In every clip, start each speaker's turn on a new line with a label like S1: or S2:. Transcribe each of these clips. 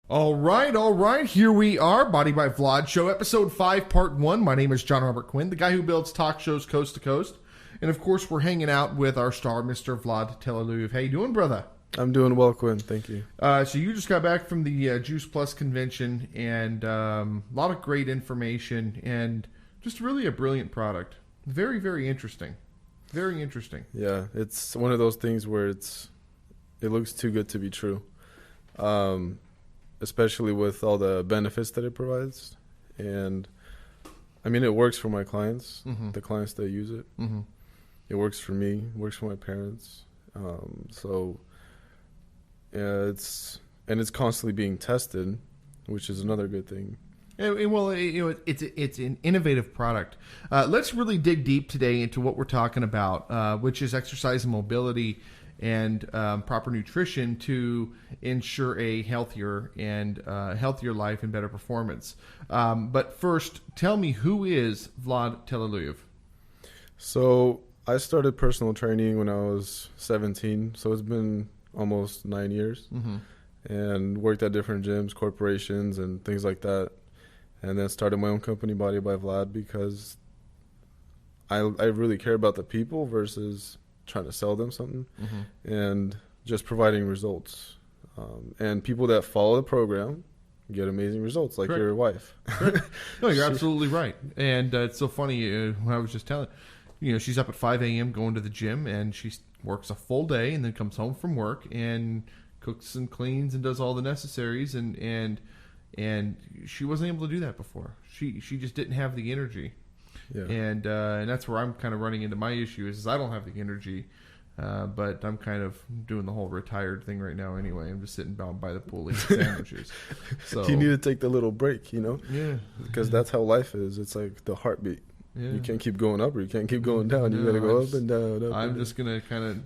S1: All right. Here we are, Body by Vlad Show, Episode 5, Part 1. My name is Jon Robert Quinn, the guy who builds talk shows coast to coast. And, of course, we're hanging out with our star, Mr. Vlad Telaluyev. How you doing, brother?
S2: I'm doing well, Quinn. Thank you.
S1: So you just got back from the Juice Plus convention, and a lot of great information, and just really a brilliant product. Very, very interesting. Very interesting.
S2: Yeah, it's one of those things where it looks too good to be true. Especially with all the benefits that it provides. And, I mean, it works for my clients, the clients that use it. Mm-hmm. It works for me, it works for my parents. It's constantly being tested, which is another good thing.
S1: Well, it's an innovative product. Let's really dig deep today into what we're talking about, which is exercise and mobility and proper nutrition to ensure a healthier life and better performance. But first, tell me, who is Vlad Telaluyev?
S2: So I started personal training when I was 17, so it's been almost 9 years, and worked at different gyms, corporations, and things like that. And then started my own company, Body by Vlad, because I really care about the people versus trying to sell them something, and just providing results. And people that follow the program get amazing results, like your wife.
S1: No, you're absolutely right. And it's so funny, when I was just telling, she's up at 5 a.m. going to the gym, and she works a full day and then comes home from work and cooks and cleans and does all the necessaries, and she wasn't able to do that before. She just didn't have the energy. Yeah. And that's where I'm kind of running into my issue is I don't have the energy, but I'm kind of doing the whole retired thing right now anyway. I'm just sitting down by the pool eating sandwiches. So
S2: you need to take the little break,
S1: Yeah.
S2: Because that's how life is. It's like the heartbeat. Yeah. You can't keep going up or you can't keep going down. You got to go up and down.
S1: I'm just going to kind of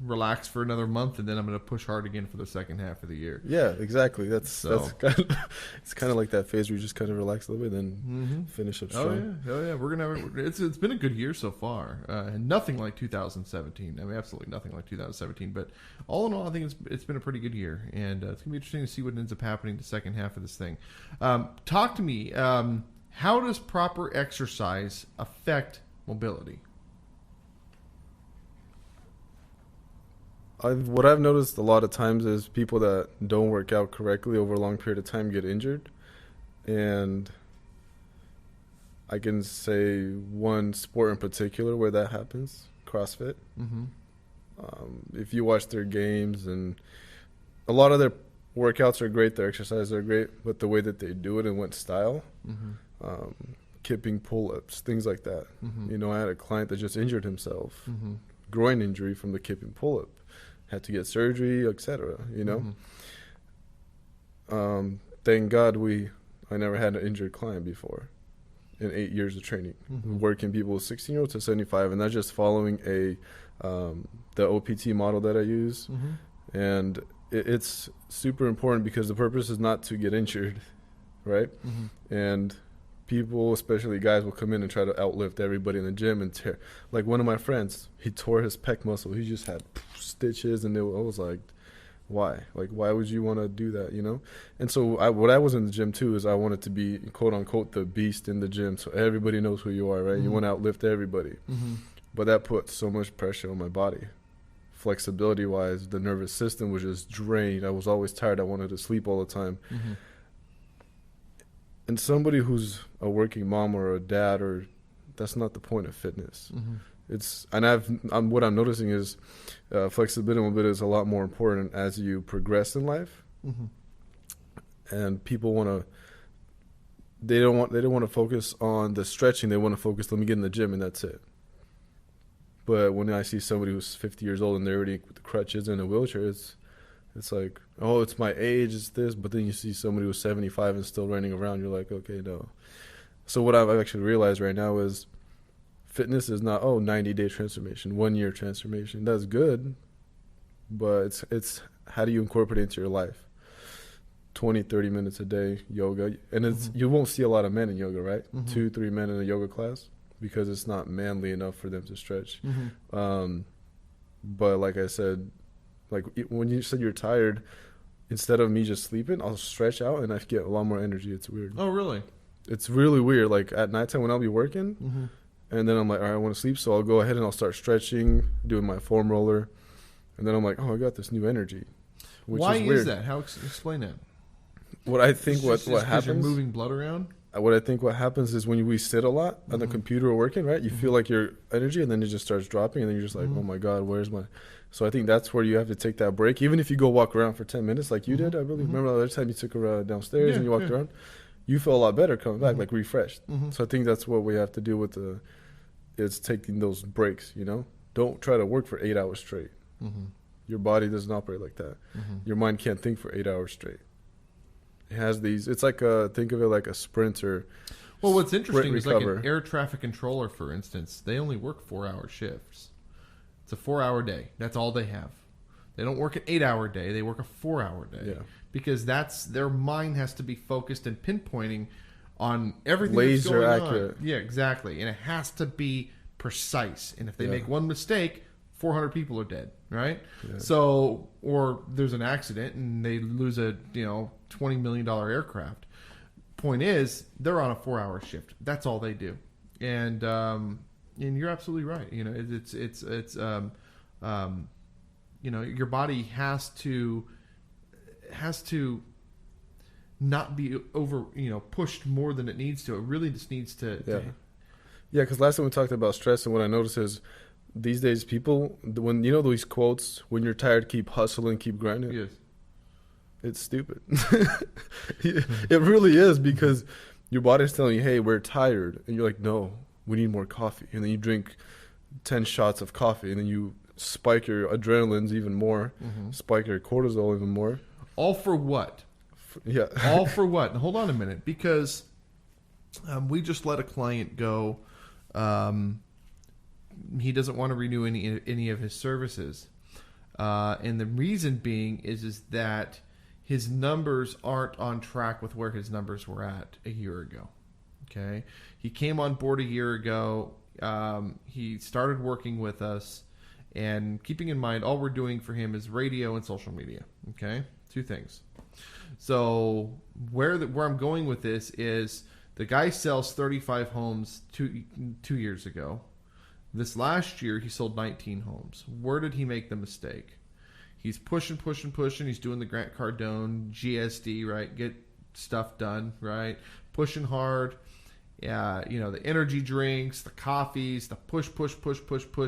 S1: relax for another month, and then I'm going to push hard again for the second half of the year.
S2: Yeah, exactly. That's kind of, it's kind of like that phase where you just kind of relax a little bit, then finish up strong.
S1: Oh yeah. We're gonna have it's been a good year so far. Nothing like 2017. I mean, absolutely nothing like 2017. But all in all, I think it's been a pretty good year, and it's gonna be interesting to see what ends up happening the second half of this thing. Talk to me. How does proper exercise affect mobility?
S2: What I've noticed a lot of times is people that don't work out correctly over a long period of time get injured. And I can say one sport in particular where that happens, CrossFit. If you watch their games, and a lot of their workouts are great, their exercises are great, but the way that they do it and what style, kipping pull-ups, things like that. I had a client that just injured himself, groin injury from the kipping pull-up. Had to get surgery, etc. Thank God I never had an injured client before in 8 years of training, working people with 16-year-olds to 75, and that's just following the OPT model that I use. And it's super important because the purpose is not to get injured, right? And people, especially guys, will come in and try to outlift everybody in the gym and tear. Like one of my friends, he tore his pec muscle. He just had stitches, and I was like, why? Like, why would you want to do that, And so what I was in the gym, too, is I wanted to be, quote-unquote, the beast in the gym, so everybody knows who you are, right? You want to outlift everybody. But that put so much pressure on my body. Flexibility-wise, the nervous system was just drained. I was always tired. I wanted to sleep all the time. And somebody who's a working mom or a dad, that's not the point of fitness. What I'm noticing is flexibility and mobility is a lot more important as you progress in life. And people they don't want to focus on the stretching. They want to focus, let me get in the gym and that's it. But when I see somebody who's 50 years old and they're already with the crutches and a wheelchair, it's like, oh, it's my age, it's this. But then you see somebody who's 75 and still running around. You're like, okay, no. So what I've actually realized right now is fitness is not, 90-day transformation, 1 year transformation. That's good, but it's how do you incorporate it into your life? 20, 30 minutes a day, yoga. And you won't see a lot of men in yoga, right? 2-3 men in a yoga class because it's not manly enough for them to stretch. But like I said, like when you said you're tired, instead of me just sleeping, I'll stretch out and I get a lot more energy. It's weird.
S1: Oh, really?
S2: It's really weird. Like at nighttime when I'll be working,
S1: Mm-hmm.
S2: and then I'm like, all right, I want to sleep, so I'll go ahead and I'll start stretching, doing my foam roller, and then I'm like, oh, I got this new energy. Which
S1: Why
S2: is weird.
S1: is that? How explain that?
S2: What I think
S1: It's just
S2: what
S1: 'cause
S2: happens.
S1: you're moving blood around.
S2: What I think what happens is when we sit a lot on the
S1: Mhm.
S2: computer or working, right? You feel like your energy, and then it just starts dropping, and then you're just like,
S1: Mhm.
S2: oh my god, where's my? So I think that's where you have to take that break. Even if you go walk around for 10 minutes, like you
S1: Mhm.
S2: did, I really
S1: Mhm.
S2: remember the other time you took her downstairs
S1: Yeah,
S2: and you walked
S1: yeah.
S2: around. You feel a lot better coming back,
S1: Mhm.
S2: like refreshed.
S1: Mm-hmm.
S2: So I think that's what we have to do with is taking those breaks. Don't try to work for 8 hours straight.
S1: Mm-hmm.
S2: Your body doesn't operate like that.
S1: Mm-hmm.
S2: Your mind can't think for 8 hours straight. It has these. It's like think of it like a sprinter.
S1: Well, what's interesting is like
S2: recover.
S1: an air traffic controller, for instance, they only work 4-hour shifts. It's a 4-hour day. That's all they have. They don't work an 8-hour day. They work a 4-hour day.
S2: Yeah.
S1: Because their mind has to be focused and pinpointing on everything
S2: Laser
S1: that's going
S2: accurate.
S1: on. Yeah, exactly. And it has to be precise. And if they
S2: Yeah.
S1: make one mistake, 400 people are dead, right?
S2: Yeah.
S1: So, or there's an accident and they lose a $20 million aircraft. Point is, they're on a 4-hour shift. That's all they do, and you're absolutely right. Your body has to not be over pushed more than it needs to. It really just needs to.
S2: Yeah, because last time we talked about stress, and what I noticed is these days people, when these quotes, when you're tired, keep hustling, keep grinding.
S1: Yes.
S2: It's stupid. It really is, because your body's telling you, hey, we're tired. And you're like, no, we need more coffee. And then you drink 10 shots of coffee, and then you spike your adrenalines even more, spike your cortisol even more.
S1: All for what?
S2: Yeah.
S1: All for what? Hold on a minute, because we just let a client go. He doesn't want to renew any of his services, and the reason being is that his numbers aren't on track with where his numbers were at a year ago. Okay, he came on board a year ago. He started working with us, and keeping in mind, all we're doing for him is radio and social media. Okay, 2 things. So where I'm going with this is the guy sells 35 homes two years ago. This last year, he sold 19 homes. Where did he make the mistake? He's pushing. He's doing the Grant Cardone, GSD, right? Get stuff done, right? Pushing hard. Yeah, the energy drinks, the coffees, the push.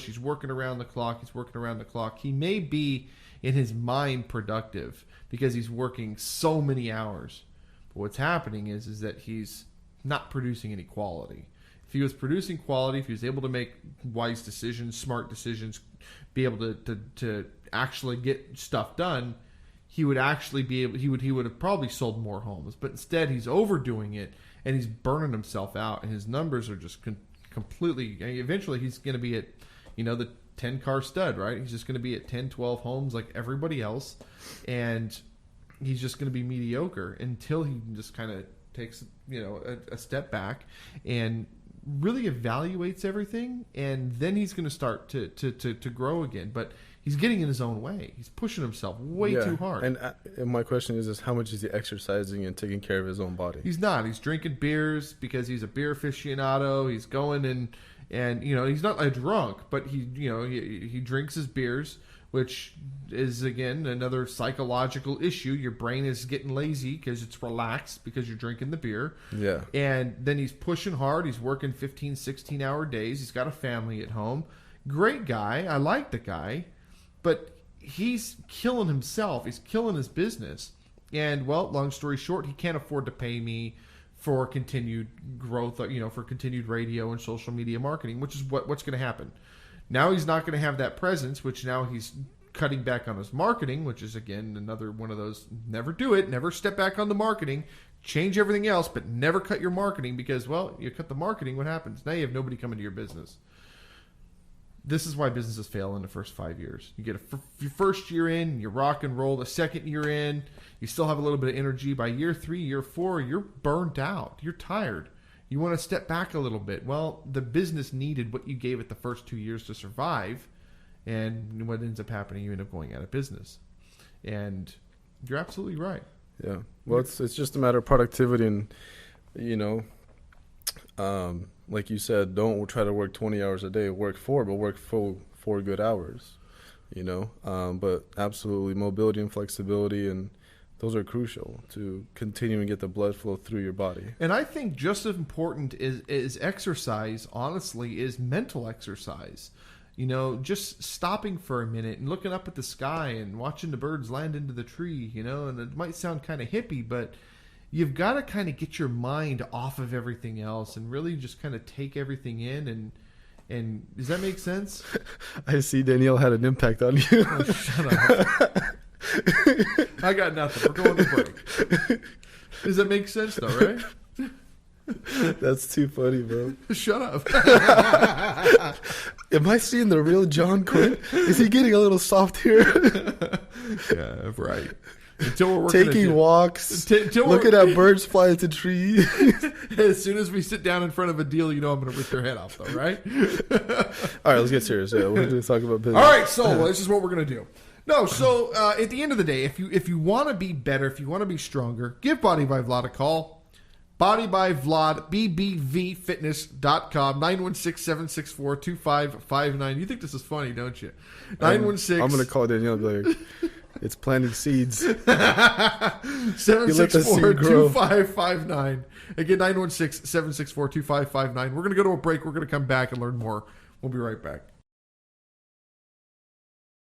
S1: He's working around the clock. He may be in his mind productive because he's working so many hours. But what's happening is that he's not producing any quality. If he was producing quality, if he was able to make wise decisions, smart decisions, be able to actually get stuff done, he would actually be able. He would have probably sold more homes. But instead, he's overdoing it and he's burning himself out, and his numbers are just completely. Eventually, he's going to be at the 10-car stud, right? He's just going to be at 10, 12 homes like everybody else, and he's just going to be mediocre until he just kind of takes a step back and really evaluates everything, and then he's going to start to grow again. But he's getting in his own way. He's pushing himself way too hard.
S2: And my question is how much is he exercising and taking care of his own body?
S1: He's not. He's drinking beers because he's a beer aficionado. He's going and he's not a drunk, but he drinks his beers, which is again another psychological issue. Your brain is getting lazy because it's relaxed because you're drinking the beer.
S2: Yeah.
S1: And then he's pushing hard. He's working 15, 16-hour days. He's got a family at home. Great guy. I like the guy. But he's killing himself. He's killing his business. And, well, long story short, he can't afford to pay me for continued growth, for continued radio and social media marketing, which is what's going to happen. Now he's not going to have that presence, which now he's cutting back on his marketing, which is, again, another one of those, never do it, never step back on the marketing, change everything else, but never cut your marketing because, well, you cut the marketing, what happens? Now you have nobody coming to your business. This is why businesses fail in the first 5 years. You get your first year in, you rock and roll. The second year in, you still have a little bit of energy. By year 3, year 4, you're burnt out. You're tired. You want to step back a little bit. Well, the business needed what you gave it the first 2 years to survive. And what ends up happening, you end up going out of business. And You're absolutely right.
S2: Yeah. Well, it's just a matter of productivity, and like you said, don't try to work 20 hours a day. Work 4, but work 4 good hours. But absolutely, mobility and flexibility, and those are crucial to continue and get the blood flow through your body.
S1: And I think just as important is exercise, honestly, is mental exercise. Just stopping for a minute and looking up at the sky and watching the birds land into the tree, and it might sound kind of hippie, but you've got to kind of get your mind off of everything else and really just kind of take everything in. And does that make sense?
S2: I see Danielle had an impact on you.
S1: Oh, shut up. I got nothing. We're going to break. Does that make sense, though, right?
S2: That's too funny, bro.
S1: Shut up.
S2: Am I seeing the real Jon Quinn? Is he getting a little soft here?
S1: Yeah, right. Until we're
S2: taking walks, looking at birds fly into trees.
S1: As soon as we sit down in front of a deal, I'm going to rip your head off, though, right?
S2: All right, let's get serious. Yeah, we're going to talk about business.
S1: All right, so this is what we're going to do. No, so at the end of the day, if you want to be better, if you want to be stronger, give Body by Vlad a call. Body by Vlad, bbvfitness.com, 916-764-2559. You think this is funny, don't you? 916.
S2: I'm going to call Danielle and be like, it's planting seeds.
S1: 764-2559. Again, 916-764-2559. We're going to go to a break. We're going to come back and learn more. We'll be right back.